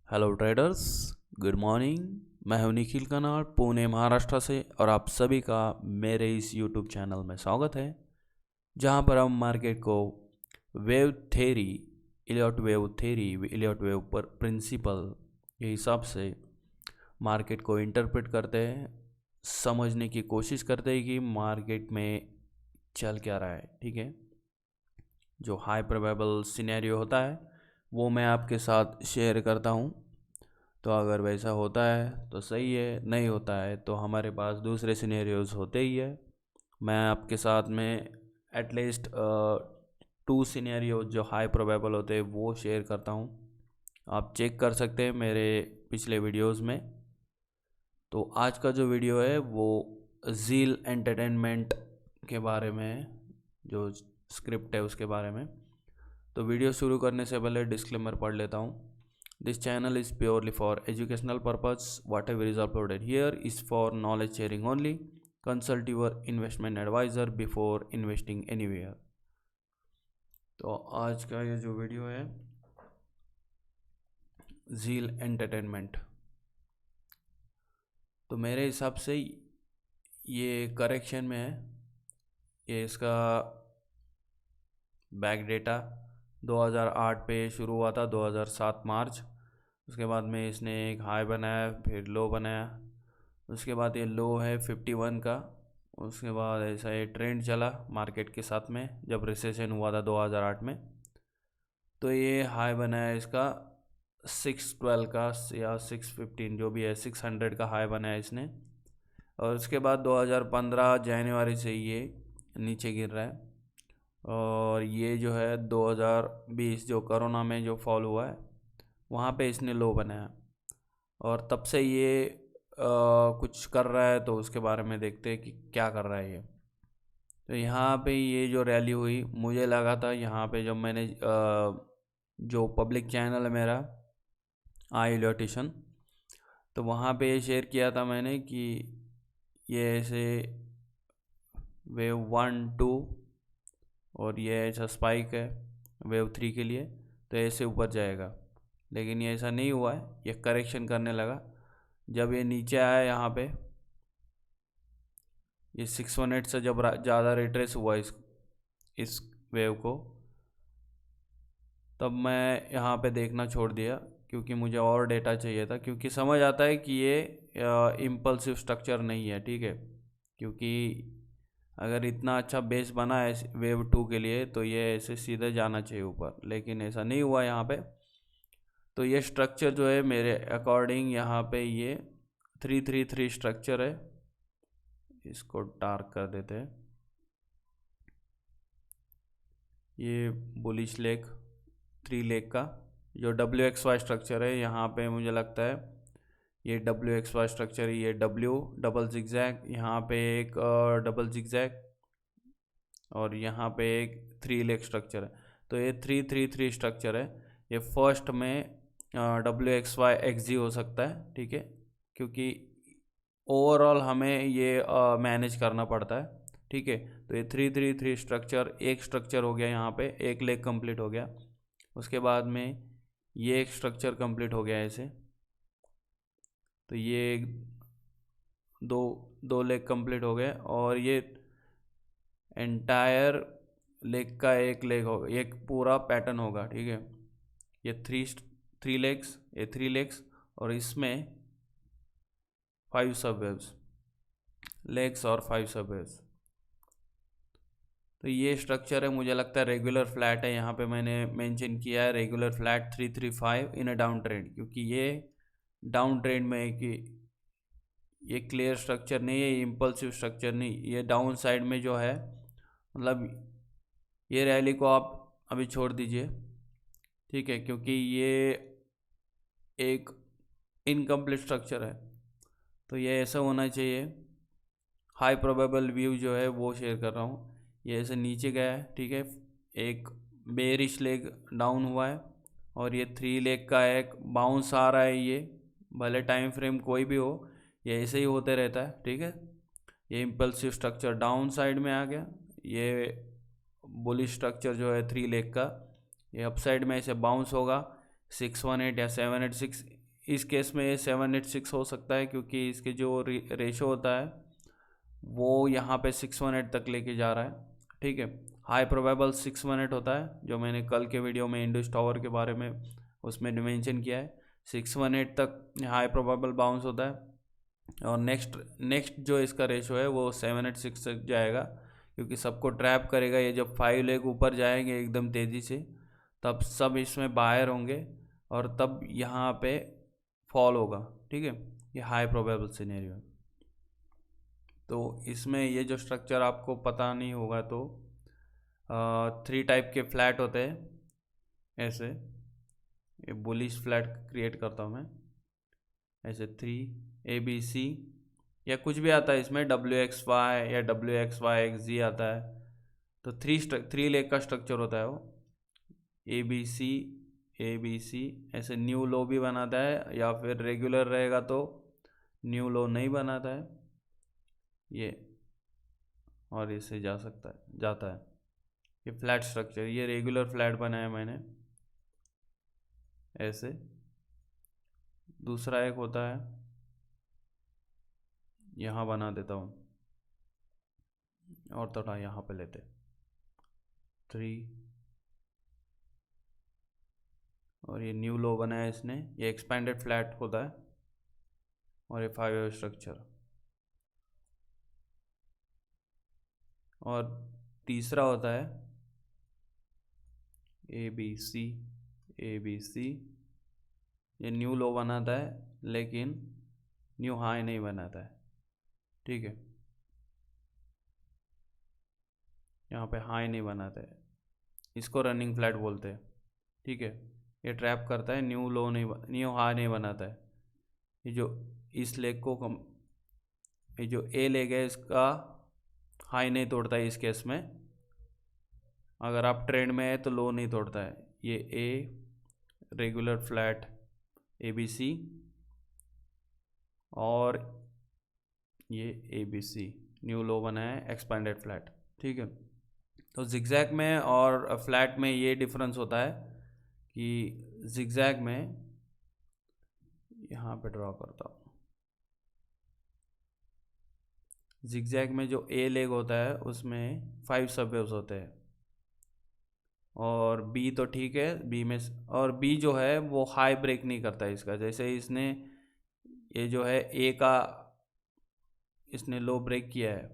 Hello traders, good morning. मैं हूं Nikhil canard, Pune Maharashtra से, और आप सभी का मेरे इस यूट्यूब चैनल में स्वागत है, जहां पर हम मार्केट को वेव थ्योरी, इलियट वेव पर प्रिंसिपल के हिसाब से मार्केट को इंटरप्रेट करते हैं, समझने की कोशिश करते हैं कि मार्केट में चल क्या रहा है। ठीक है, जो हाई प्रोबेबल सिनेरियो होता है वो मैं आपके साथ शेयर करता हूँ। तो अगर वैसा होता है तो सही है, नहीं होता है तो हमारे पास दूसरे सिनेरियोज होते ही है। मैं आपके साथ में एटलीस्ट 2 सिनेरियो जो हाई प्रोबेबल होते हैं वो शेयर करता हूँ। आप चेक कर सकते हैं मेरे पिछले वीडियोस में। तो आज का जो वीडियो है वो ज़ील एंटरटेनमेंट के बारे में है, जो स्क्रिप्ट है उसके बारे में। तो वीडियो शुरू करने से पहले डिस्क्लेमर पढ़ लेता हूँ। This channel is purely for educational purpose. Whatever is uploaded here is for knowledge sharing only. Consult your investment advisor before investing anywhere. तो आज का ये जो वीडियो है ज़ील एंटरटेनमेंट, तो मेरे हिसाब से ये करेक्शन में है। ये इसका बैक डेटा 2008 पे शुरू हुआ था, 2007 मार्च। उसके बाद में इसने एक हाई बनाया, फिर लो बनाया। उसके बाद ये लो है 51 का। उसके बाद ऐसा ये ट्रेंड चला मार्केट के साथ में, जब रिसेशन हुआ था 2008 में। तो ये हाई बनाया इसका 612 का या 615, जो भी है 600 का हाई बनाया इसने। और उसके बाद 2015 जनवरी से ये नीचे गिर रहा है। और ये जो है 2020 जो कोरोना में जो फॉल हुआ है वहाँ पे इसने लो बनाया, और तब से ये कुछ कर रहा है। तो उसके बारे में देखते हैं कि क्या कर रहा है ये। तो यहाँ पे ये जो रैली हुई, मुझे लगा था यहाँ पे, जब मैंने जो पब्लिक चैनल है मेरा आई इलियोटिशन, तो वहाँ पे ये शेयर किया था मैंने कि ये ऐसे वेव 1 2 और ये ऐसा स्पाइक है वेव 3 के लिए, तो ऐसे ऊपर जाएगा। लेकिन ये ऐसा नहीं हुआ है, ये करेक्शन करने लगा। जब ये नीचे आया यहाँ पे, ये 618 से जब ज़्यादा रिट्रेस हुआ इस वेव को, तब मैं यहाँ पे देखना छोड़ दिया, क्योंकि मुझे और डेटा चाहिए था। क्योंकि समझ आता है कि ये इम्पल्सिव स्ट्रक्चर नहीं है, ठीक है। क्योंकि अगर इतना अच्छा बेस बना है वेव 2 के लिए, तो ये ऐसे सीधे जाना चाहिए ऊपर, लेकिन ऐसा नहीं हुआ यहाँ पे। तो ये स्ट्रक्चर जो है मेरे अकॉर्डिंग यहाँ पे ये 333 स्ट्रक्चर है। इसको डार्क कर देते हैं। ये बुलिश लेग 3 लेग का जो WXY स्ट्रक्चर है, यहाँ पे मुझे लगता है ये WXY स्ट्रक्चर, ये W डबल जिगजैग, यहाँ पे एक डबल जिगजैग, और यहाँ पे एक 3 लेग स्ट्रक्चर है। तो ये 333 स्ट्रक्चर है। ये फर्स्ट में WXY XG हो सकता है, ठीक है, क्योंकि ओवरऑल हमें ये मैनेज करना पड़ता है, ठीक है। तो ये 333 स्ट्रक्चर, एक स्ट्रक्चर हो गया, यहाँ पे एक लेग कंप्लीट हो गया। उसके बाद में ये एक स्ट्रक्चर कंप्लीट हो गया ऐसे। तो ये दो लेग कंप्लीट हो गए, और ये एंटायर लेग का एक लेग होगा, एक पूरा पैटर्न होगा, ठीक है। ये थ्री लेग्स, ये 3 लेग्स, और इसमें 5 सब वेव्स, लेग्स और 5 सब वेव्स। तो ये स्ट्रक्चर है, मुझे लगता है रेगुलर फ्लैट है। यहाँ पे मैंने मेंशन किया है regular flat 335 in a down trend, क्योंकि ये डाउन ट्रेंड में है कि ये क्लियर स्ट्रक्चर नहीं है, इम्पल्सिव स्ट्रक्चर नहीं। ये डाउन साइड में जो है, मतलब ये रैली को आप अभी छोड़ दीजिए, ठीक है, क्योंकि ये एक इनकम्प्लीट स्ट्रक्चर है। तो ये ऐसा होना चाहिए। हाई प्रोबेबल व्यू जो है वो शेयर कर रहा हूँ। ये ऐसे नीचे गया है, ठीक है, एक बेरिश लेग डाउन हुआ है, और ये 3 लेग का एक बाउंस आ रहा है। ये भले टाइम फ्रेम कोई भी हो, ये ऐसे ही होते रहता है, ठीक है। ये इम्पल्सिव स्ट्रक्चर डाउन साइड में आ गया। ये बुलिश स्ट्रक्चर जो है 3 लेग का, ये अप साइड में ऐसे बाउंस होगा 618 या 786 इस केस में 786 हो सकता है, क्योंकि इसके जो रेशो होता है वो यहाँ पे 618 तक लेके जा रहा है। ठीक है, हाई प्रोबेबल 618 होता है, जो मैंने कल के वीडियो में इंडस टावर के बारे में उसमें मेंशन किया है। 618 तक हाई प्रोबेबल बाउंस होता है। और नेक्स्ट जो इसका रेशो है वो 786 तक जाएगा, क्योंकि सबको ट्रैप करेगा। ये जब 5 लेग ऊपर जाएंगे एकदम तेज़ी से, तब सब इसमें बाहर होंगे और तब यहाँ पे फॉल होगा। ठीक है, ये हाई प्रोबेबल सिनेरियो है। तो इसमें ये जो स्ट्रक्चर आपको पता नहीं होगा, तो 3 टाइप के फ्लैट होते हैं ऐसे। ये बुलिश फ्लैट क्रिएट करता हूँ मैं ऐसे 3 ABC, या कुछ भी आता है इसमें, WXY या WXYXZ आता है। तो 3 लेग का स्ट्रक्चर होता है वो, ABC ऐसे। न्यू लो भी बनाता है, या फिर रेगुलर रहेगा तो न्यू लो नहीं बनाता है ये, और इससे जाता है ये फ्लैट स्ट्रक्चर। ये रेगुलर फ्लैट बनाया मैंने ऐसे। दूसरा एक होता है, यहाँ बना देता हूँ और थोड़ा यहाँ पे लेते 3, और ये न्यू लो बनाया इसने, ये एक्सपेंडेड फ्लैट होता है, और ये 5 वेव स्ट्रक्चर। और तीसरा होता है ABC। ये न्यू लो बनाता है, लेकिन न्यू हाई नहीं बनाता है। ठीक है, यहाँ पे हाई नहीं बनाता है, इसको रनिंग फ्लैट बोलते हैं। ठीक है, ये ट्रैप करता है, न्यू हाई नहीं बनाता है। ये जो इस लेग को ये जो ए लेग है इसका हाई नहीं तोड़ता है इस केस में। अगर आप ट्रेंड में है तो लो नहीं तोड़ता है। ये ए रेगुलर फ्लैट ABC, और ये ABC न्यू लो बना है एक्सपेंडेड फ्लैट। ठीक है, तो जिगजैग में और फ्लैट में ये डिफरेंस होता है कि जिगजैग में, यहाँ पे ड्रॉ करता हूँ, जिगजैग में जो ए लेग होता है उसमें 5 सबवेव्स होते हैं, और बी तो ठीक है, बी में, और बी जो है वो हाई ब्रेक नहीं करता है इसका। जैसे इसने ये जो है ए का इसने लो ब्रेक किया है,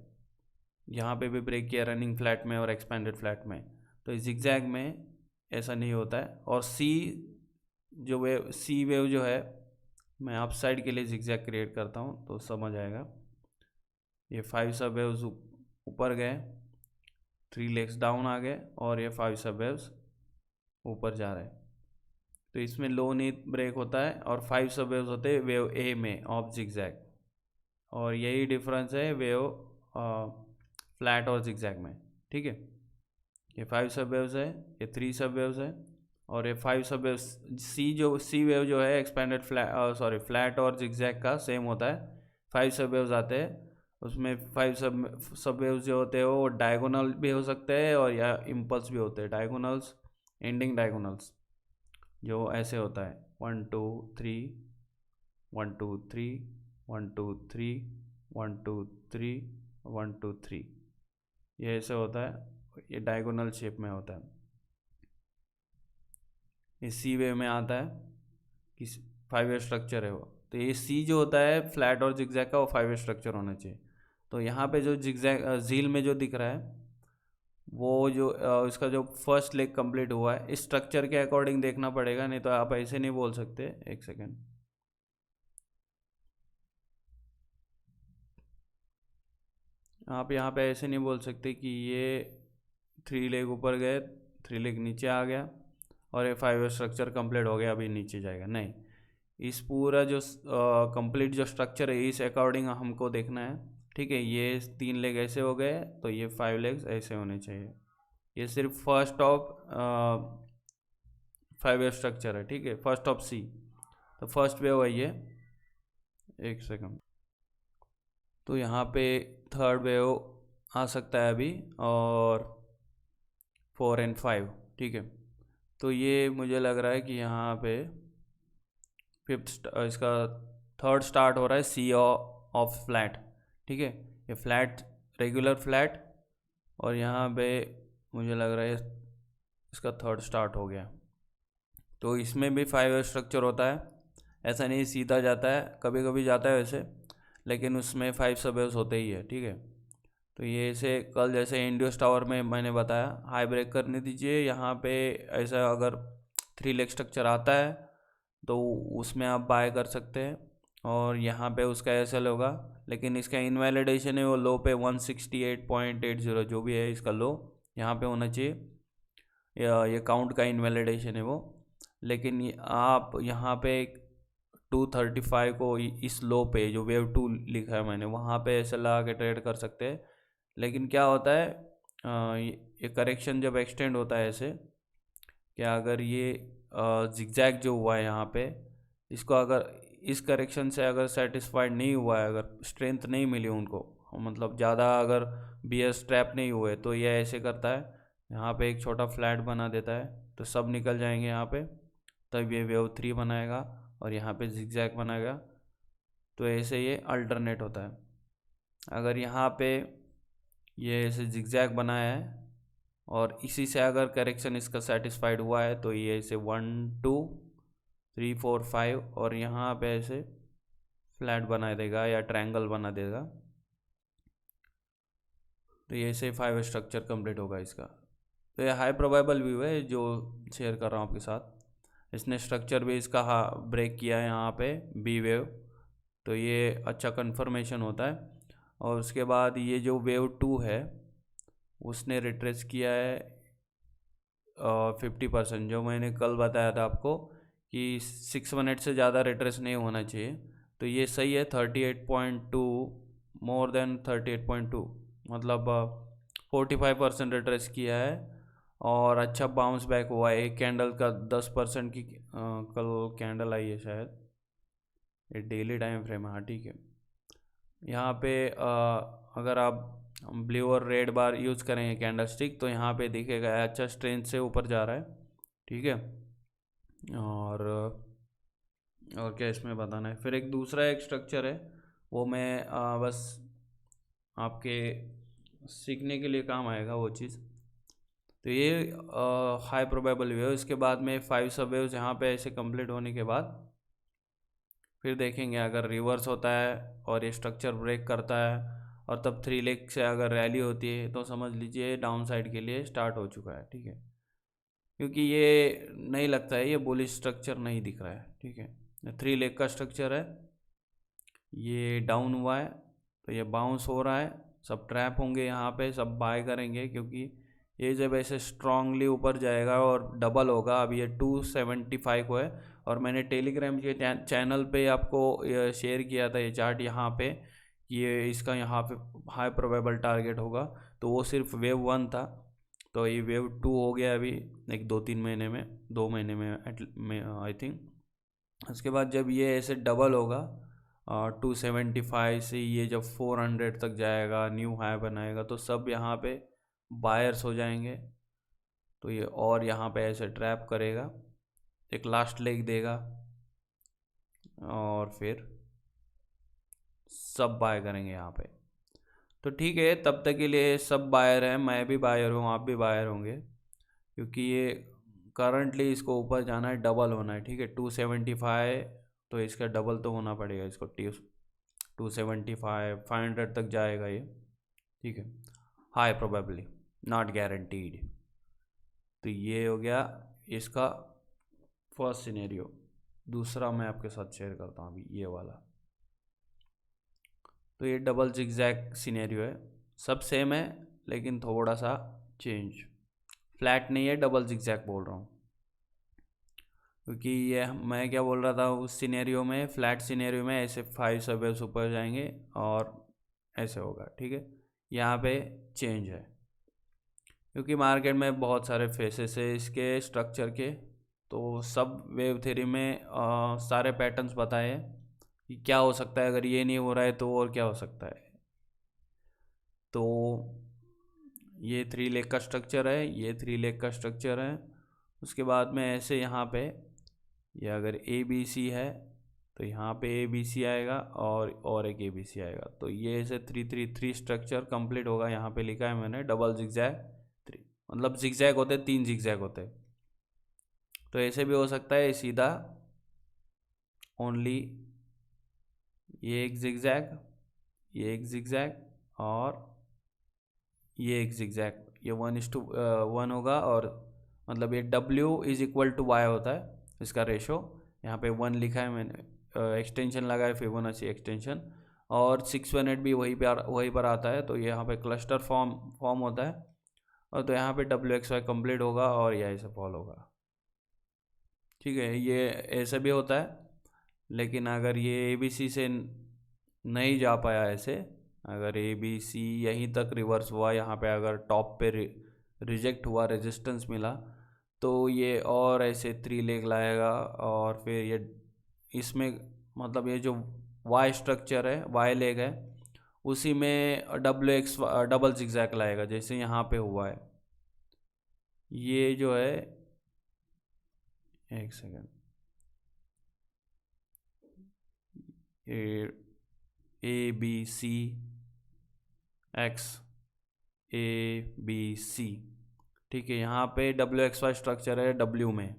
यहाँ पे भी ब्रेक किया रनिंग फ्लैट में और एक्सपेंडेड फ्लैट में, तो जिगजैग में ऐसा नहीं होता है। और सी वेव जो है, मैं अप साइड के लिए जिगजैग क्रिएट करता हूँ तो समझ आएगा। ये 5 सब वेव्स ऊपर गए, 3 लेग्स डाउन आ गए, और ये 5 सब वेव्स ऊपर जा रहे हैं, तो इसमें लो नहीं ब्रेक होता है, और 5 सब वेव्स होते हैं वेव ए में ऑफ जिगजैग। और यही डिफरेंस है वेव फ्लैट और जिगजैग में। ठीक है, ये 5 सब वेव्स है, ये 3 सब वेव्स है, और ये 5 सब वेव्स। सी वेव जो है एक्सपेंडेड फ्लैट और जिगजैग का सेम होता है। 5 सब वेव्स आते हैं, उसमें 5 सब वेव्स जो होते हैं वो डायगोनल भी हो सकते हैं और या इम्पल्स भी होते हैं। डायगोनल्स, एंडिंग डायगोनल्स, जो ऐसे होता है 1 2 3 1 2 3 1 2 3 1 2 3 1 2 3, ये ऐसे होता है, ये डायगोनल शेप में होता है। ये सी वेव में आता है कि 5 वेव स्ट्रक्चर है वो, तो ये सी जो होता है फ्लैट और जिगजैग का, वो 5 वेव स्ट्रक्चर होना चाहिए। तो यहाँ पे जो जिगजैग झील में जो दिख रहा है वो जो इसका जो फर्स्ट लेग कंप्लीट हुआ है, इस स्ट्रक्चर के अकॉर्डिंग देखना पड़ेगा, नहीं तो आप ऐसे नहीं बोल सकते। एक सेकेंड, आप यहाँ पे ऐसे नहीं बोल सकते कि ये 3 लेग ऊपर गए, 3 लेग नीचे आ गया और ये 5 वेव स्ट्रक्चर कंप्लीट हो गया, अभी नीचे जाएगा, नहीं। इस पूरा जो कंप्लीट जो स्ट्रक्चर है इस अकॉर्डिंग हमको देखना है। ठीक है, ये 3 लेग ऐसे हो गए तो ये 5 लेग्स ऐसे होने चाहिए। ये सिर्फ फर्स्ट ऑफ 5 वेव स्ट्रक्चर है। ठीक है, फर्स्ट ऑफ सी, तो फर्स्ट वेव है ये। एक सेकंड, तो यहाँ पे थर्ड वेव आ सकता है अभी, और 4 और 5। ठीक है, तो ये मुझे लग रहा है कि यहाँ पे इसका थर्ड स्टार्ट हो रहा है सी ऑफ फ्लैट, ठीक है। ये फ्लैट, रेगुलर फ्लैट, और यहाँ पे मुझे लग रहा है इसका थर्ड स्टार्ट हो गया। तो इसमें भी 5 वेव स्ट्रक्चर होता है, ऐसा नहीं सीधा जाता है, कभी कभी जाता है वैसे, लेकिन उसमें 5 सब वेव्स होते ही है, ठीक है। तो ये ऐसे कल जैसे इंडियस टावर में मैंने बताया हाई ब्रेक करने दीजिए, यहाँ पे ऐसा अगर 3 लेग स्ट्रक्चर आता है तो उसमें आप बाय कर सकते हैं, और यहाँ पे उसका एसएल होगा, लेकिन इसका इनवैलिडेशन है वो लो पे 168.80 जो भी है इसका लो यहाँ पे होना चाहिए, ये काउंट का इनवैलिडेशन है वो। लेकिन आप यहाँ पे 235 को इस लो पे जो वेव 2 लिखा है मैंने वहाँ पे ऐसे लगा के ट्रेड कर सकते हैं। लेकिन क्या होता है, ये करेक्शन जब एक्सटेंड होता है ऐसे, क्या अगर ये जिगजैग जो हुआ है यहाँ पे, इसको अगर इस करेक्शन से अगर सेटिस्फाइड नहीं हुआ है, अगर स्ट्रेंथ नहीं मिली उनको, मतलब ज़्यादा अगर बीएस ट्रैप नहीं हुए, तो ये ऐसे करता है, यहाँ पे एक छोटा फ्लैट बना देता है, तो सब निकल जाएंगे यहाँ पे, तब ये वेव 3 बनाएगा और यहाँ पे जिगजैग बनाएगा। तो ऐसे ये अल्टरनेट होता है। अगर यहाँ पे ये ऐसे जिगजैग बनाया है और इसी से अगर करेक्शन इसका सेटिस्फाइड हुआ है, तो ये ऐसे 1 2 3 4 5 और यहाँ पे ऐसे फ्लैट बना देगा या ट्रायंगल बना देगा। तो ये ऐसे 5 स्ट्रक्चर कंप्लीट होगा इसका। तो ये हाई प्रोबेबल व्यू है जो शेयर कर रहा हूँ आपके साथ। इसने स्ट्रक्चर भी इसका ब्रेक किया है यहाँ पे बी वेव, तो ये अच्छा कंफर्मेशन होता है। और उसके बाद ये जो वेव 2 है उसने रिट्रेस किया है 50%, जो मैंने कल बताया था आपको कि 618 से ज़्यादा रिट्रेस नहीं होना चाहिए। तो ये सही है 38.2, मोर देन 38.2, मतलब 45% रिट्रेस किया है और अच्छा बाउंस बैक हुआ है। एक कैंडल का 10% की कल कैंडल आई है शायद, ये डेली टाइम फ्रेम है, हाँ ठीक है। यहाँ पे अगर आप ब्लू और रेड बार यूज़ करेंगे कैंडल स्टिक, तो यहाँ पे दिखेगा अच्छा स्ट्रेंथ से ऊपर जा रहा है, ठीक है। और क्या इसमें बताना है, फिर एक दूसरा एक स्ट्रक्चर है, वो मैं बस आपके सीखने के लिए काम आएगा वो चीज़। तो ये हाई प्रोबेबल वेव, इसके बाद में 5 सब वेव्स यहाँ पे ऐसे कंप्लीट होने के बाद फिर देखेंगे अगर रिवर्स होता है और ये स्ट्रक्चर ब्रेक करता है और तब 3 लेग से अगर रैली होती है, तो समझ लीजिए डाउन साइड के लिए स्टार्ट हो चुका है, ठीक है। क्योंकि ये नहीं लगता है, ये बुलिश स्ट्रक्चर नहीं दिख रहा है, ठीक है। 3 लेग का स्ट्रक्चर है, ये डाउन हुआ है तो ये बाउंस हो रहा है, सब ट्रैप होंगे यहाँ पे, सब बाय करेंगे, क्योंकि ये जब ऐसे स्ट्रांगली ऊपर जाएगा और डबल होगा। अब ये 275 को है, और मैंने टेलीग्राम के चैनल पे आपको शेयर किया था ये चार्ट, यहाँ पे ये इसका यहाँ पे हाई प्रोबेबल टारगेट होगा। तो वो सिर्फ वेव 1 था, तो ये वेव 2 हो गया अभी एक 2-3 महीने में, 2 महीने में आई थिंक। उसके बाद जब ये ऐसे डबल होगा 275 से ये जब 400 तक जाएगा, न्यू हाई बनाएगा, तो सब यहाँ पे बायर्स हो जाएंगे। तो ये और यहाँ पे ऐसे ट्रैप करेगा, एक लास्ट लेग देगा और फिर सब बाय करेंगे यहाँ पे। तो ठीक है, तब तक के लिए सब बायर हैं, मैं भी बायर हूँ, आप भी बायर होंगे, क्योंकि ये करंटली इसको ऊपर जाना है, डबल होना है, ठीक है। 275, तो इसका डबल तो होना पड़ेगा इसको, 275 500 तक जाएगा ये, ठीक है। High probably, not guaranteed. तो ये हो गया इसका फर्स्ट सिनेरियो। दूसरा मैं आपके साथ शेयर करता हूँ अभी, ये वाला। तो ये डबल जिगजैग सिनेरियो है, सब सेम है लेकिन थोड़ा सा चेंज, फ्लैट नहीं है, डबल जिगजैग बोल रहा हूँ, क्योंकि ये मैं क्या बोल रहा था, उस सिनेरियो में, फ्लैट सिनेरियो में ऐसे 5 सब वेव्स ऊपर जाएंगे और ऐसे होगा, ठीक है। यहाँ पे चेंज है, क्योंकि मार्केट में बहुत सारे फेसेस है इसके स्ट्रक्चर के, तो सब वेव थ्योरी में सारे पैटर्न्स बताए हैं कि क्या हो सकता है, अगर ये नहीं हो रहा है तो और क्या हो सकता है। तो ये 3 लेग का स्ट्रक्चर है, ये 3 लेग का स्ट्रक्चर है। उसके बाद में ऐसे यहाँ पे ये अगर ABC है तो यहाँ पे ABC आएगा और एक ABC आएगा। तो ये ऐसे 3-3-3 स्ट्रक्चर कंप्लीट होगा। यहाँ पे लिखा है मैंने डबल जिगजैग 3, मतलब जिगजैग होते 3 जिगजैग होते। तो ऐसे भी हो सकता है सीधा ओनली ये एक जिगजैग, ये एक जिगजैग और ये एक जिगजैग, ये 1:1 होगा। और मतलब ये W = Y होता है इसका रेशो। यहाँ पे 1 लिखा है मैंने, एक्सटेंशन लगा है फिबोनाची एक्सटेंशन, और 618 भी वहीं पर आता है। तो ये यहाँ पे क्लस्टर फॉर्म होता है। और तो यहाँ पे WXY कंप्लीट होगा और यह ऐसे फॉल होगा। ठीक है, ये ऐसे भी होता है। लेकिन अगर ये ABC से नहीं जा पाया ऐसे, अगर ABC यहीं तक रिवर्स हुआ, यहाँ पे अगर टॉप पे रिजेक्ट हुआ, रेजिस्टेंस मिला, तो ये और ऐसे 3 लेग लाएगा। और फिर ये इसमें मतलब ये जो Y स्ट्रक्चर है, Y लेग है, उसी में WXY डबल जिगजैग लाएगा, जैसे यहाँ पे हुआ है। ये जो है, एक सेकेंड, ABC X ABC, ठीक है। यहाँ पे WXY स्ट्रक्चर है W में,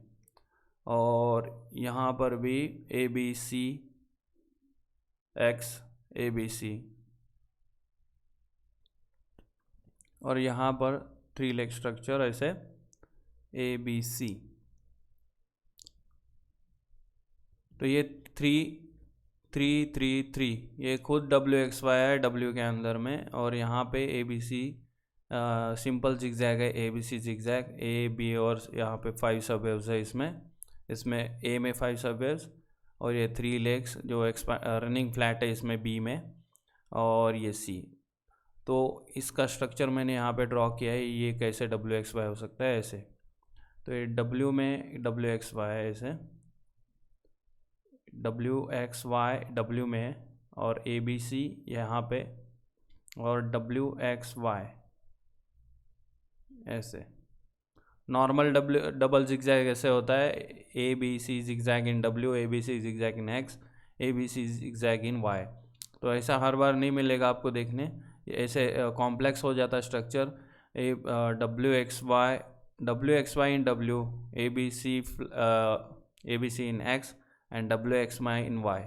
और यहाँ पर भी ABC X ABC, और यहाँ पर 3 लेग स्ट्रक्चर ऐसे ABC। तो ये 3-3-3 ये खुद WXY है W के अंदर में। और यहाँ पे ABC सिंपल जिगजैग है, ABC जिगजैग A B, और यहाँ पे 5 सब वेव्स है इसमें A में 5 सब वेव्स, और ये 3 लेग्स जो रनिंग फ्लैट है इसमें B में, और ये C। तो इसका स्ट्रक्चर मैंने यहाँ पे ड्रॉ किया है। ये कैसे WXY हो सकता है ऐसे। तो ये W में WXY है ऐसे, WXY W में, और ABC यहाँ पे, और WXY ऐसे। नॉर्मल डबल जिगजैग ऐसे होता है, ABC जिगजैग इन W, ABC जिगजैग इन X, ABC जिगजैग इन Y। तो ऐसा हर बार नहीं मिलेगा आपको देखने, ऐसे कॉम्प्लेक्स हो जाता है structure. WXY in W, ABC in X and WXY in Y।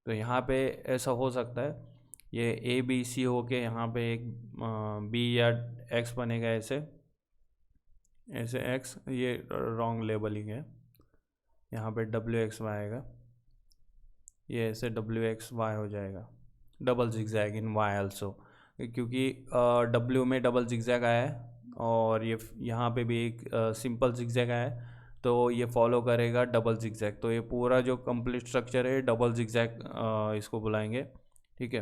तो यहाँ पे ऐसा हो सकता है, ये ABC होके यहाँ पे एक B या X बनेगा ऐसे X, ये रॉन्ग लेबलिंग है। यहाँ पे WXY आएगा, ये ऐसे WXY हो जाएगा, डबल जिगजैग इन Y आल्सो, क्योंकि W में डबल जिगजैग आया है, और ये यहाँ पे भी एक सिंपल जिगजैग आया है, तो ये फॉलो करेगा डबल जिगजैग। तो ये पूरा जो कंप्लीट स्ट्रक्चर है डबल जिगजैग इसको बुलाएंगे। ठीक है,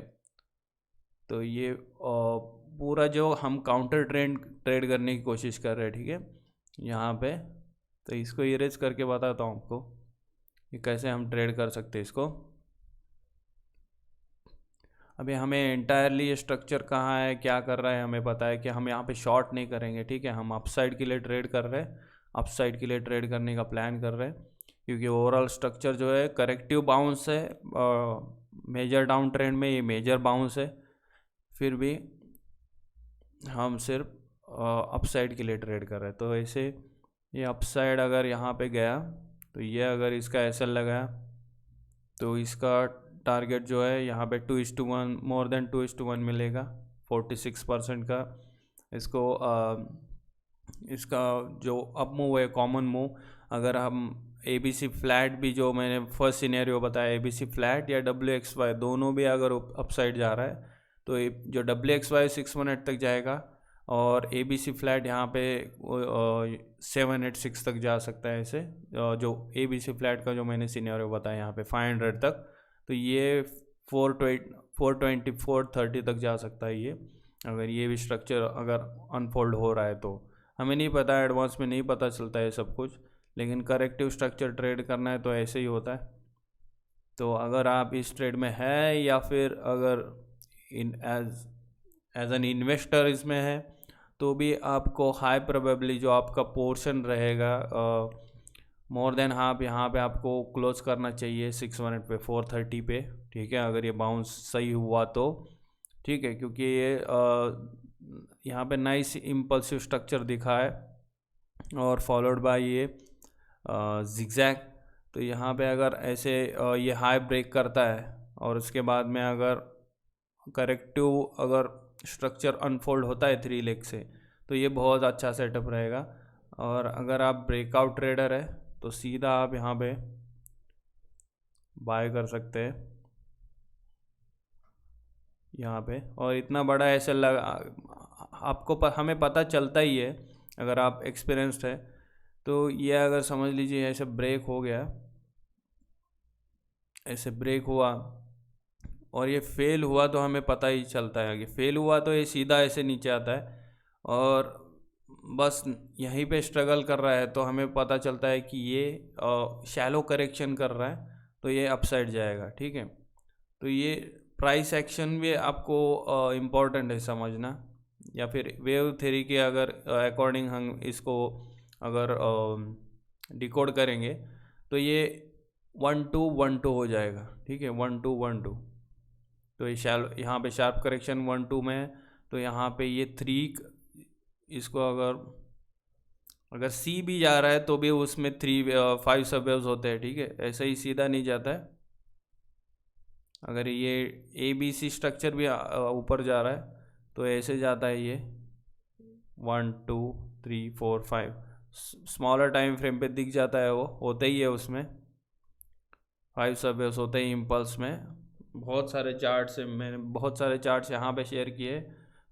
तो ये पूरा जो हम काउंटर ट्रेड करने की कोशिश कर रहे हैं, ठीक है, यहाँ पे। तो इसको इरेज करके बताता हूँ आपको कि कैसे हम ट्रेड कर सकते हैं इसको। अभी हमें एंटायरली ये स्ट्रक्चर कहाँ है, क्या कर रहा है, हमें पता है कि हम यहाँ पे शॉर्ट नहीं करेंगे। ठीक है, हम अपसाइड के लिए ट्रेड कर रहे हैं, अपसाइड के लिए ट्रेड करने का प्लान कर रहे हैं, क्योंकि ओवरऑल स्ट्रक्चर जो है करेक्टिव बाउंस है। मेजर डाउन ट्रेंड में ये मेजर बाउंस है, फिर भी हम सिर्फ अपसाइड के लिए ट्रेड कर रहे हैं। तो ऐसे ये अपसाइड अगर यहाँ पे गया, तो ये अगर इसका SL लगाया, तो इसका टारगेट जो है यहाँ पे 2:1, मोर देन 2:1 मिलेगा, 46% का। इसका जो अप मूव है, कॉमन मूव, अगर हम ABC फ्लैट भी, जो मैंने फर्स्ट सिनेरियो बताया, ABC फ्लैट या WXY दोनों भी अगर अपसाइड जा रहा है, तो जो WXY 618 तक जाएगा, और ABC फ्लैट यहाँ पे 786 तक जा सकता है ऐसे। जो ABC फ्लैट का जो मैंने सिनेरियो बताया यहाँ पे 500 तक, तो ये 420 430 तक जा सकता है ये, अगर ये भी स्ट्रक्चर अगर अनफोल्ड हो रहा है। तो हमें नहीं पता, एडवांस में नहीं पता चलता है सब कुछ, लेकिन करेक्टिव स्ट्रक्चर ट्रेड करना है तो ऐसे ही होता है। तो अगर आप इस ट्रेड में है, या फिर अगर एज एन इन्वेस्टर इसमें है, तो भी आपको हाई प्रोबेबली जो आपका पोर्शन रहेगा मोर देन हाफ यहाँ पे आपको क्लोज करना चाहिए 6 मिनट पे 430 पे, ठीक है, अगर ये बाउंस सही हुआ तो, ठीक है, क्योंकि ये यहाँ पे नाइस इम्पल्सिव स्ट्रक्चर दिखा है और फॉलोड बाय ये जिगजैग। तो यहाँ पे अगर ऐसे ये हाई ब्रेक करता है और उसके बाद में अगर करेक्टिव अगर स्ट्रक्चर अनफोल्ड होता है 3 लेग से, तो ये बहुत अच्छा सेटअप रहेगा। और अगर आप ब्रेकआउट ट्रेडर है तो सीधा आप यहाँ पे बाय कर सकते हैं यहाँ पे। और इतना बड़ा ऐसे लगा आपको हमें पता चलता ही है अगर आप एक्सपीरियंस्ड है। तो ये अगर समझ लीजिए ऐसे ब्रेक हो गया, ऐसे ब्रेक हुआ और ये फेल हुआ तो हमें पता ही चलता है कि फेल हुआ, तो ये सीधा ऐसे नीचे आता है और बस यहीं पे स्ट्रगल कर रहा है, तो हमें पता चलता है कि ये शैलो करेक्शन कर रहा है, तो ये अपसाइड जाएगा, ठीक है। तो ये प्राइस एक्शन भी आपको इम्पोर्टेंट है समझना, या फिर वेव थ्योरी के अगर अकॉर्डिंग हम इसको अगर डिकोड करेंगे तो ये 1-2-1-2 हो जाएगा, ठीक है, 1-2-1-2। तो ये यहाँ पे शार्प करेक्शन 1-2 में है, तो यहाँ पे ये 3 इसको अगर सी भी जा रहा है तो भी उसमें 5 सब वेव्स होते हैं, ठीक है, ऐसे ही सीधा नहीं जाता है। अगर ये ABC स्ट्रक्चर भी ऊपर जा रहा है तो ऐसे जाता है ये 1 2 3 4 5, स्मॉलर टाइम फ्रेम पे दिख जाता है, वो होते ही है उसमें 5 सब वेव्स होते ही इम्पल्स में। बहुत सारे चार्ट्स मैंने बहुत सारे चार्ट्स यहाँ पे शेयर किए,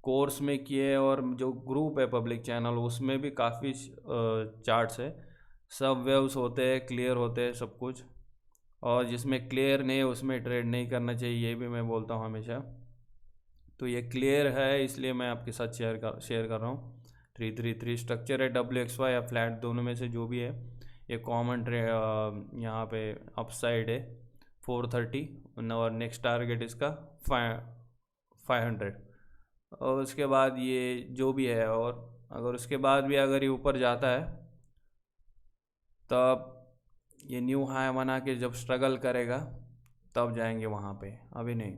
कोर्स में किए, और जो ग्रुप है पब्लिक चैनल उसमें भी काफ़ी चार्ट्स है, सब वेव्स होते हैं, क्लियर होते हैं सब कुछ। और जिसमें क्लियर नहीं है उसमें ट्रेड नहीं करना चाहिए, ये भी मैं बोलता हूँ हमेशा। तो ये क्लियर है इसलिए मैं आपके साथ शेयर कर रहा हूँ। 333 स्ट्रक्चर है, WXY या फ्लैट दोनों में से जो भी है, ये कॉमन यहाँ पे अपसाइड है 430 और नेक्स्ट टारगेट इसका 500। और उसके बाद ये जो भी है, और अगर उसके बाद भी अगर ये ऊपर जाता है तब ये न्यू हाई बना के जब स्ट्रगल करेगा तब जाएंगे वहाँ पे, अभी नहीं।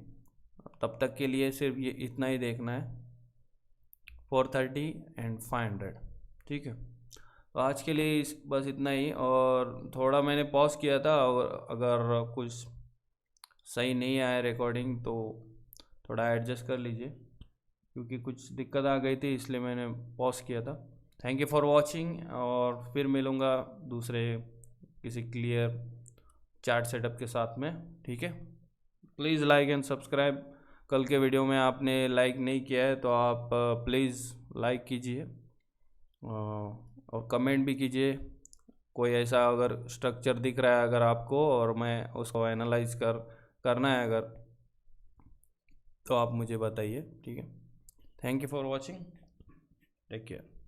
तब तक के लिए सिर्फ ये इतना ही देखना है, 430 एंड 500, ठीक है। तो आज के लिए बस इतना ही। और थोड़ा मैंने पॉज किया था, और अगर कुछ सही नहीं आया रिकॉर्डिंग तो थोड़ा एडजस्ट कर लीजिए, क्योंकि कुछ दिक्कत आ गई थी इसलिए मैंने पॉज किया था। थैंक यू फॉर वॉचिंग, और फिर मिलूँगा दूसरे किसी क्लियर चार्ट सेटअप के साथ में, ठीक है। Please like and subscribe. कल के वीडियो में आपने लाइक नहीं किया है तो आप प्लीज़ लाइक कीजिए और कमेंट भी कीजिए। कोई ऐसा अगर स्ट्रक्चर दिख रहा है अगर आपको और मैं उसको एनालाइज करना है अगर, तो आप मुझे बताइए, ठीक है। Thank you for watching, take care.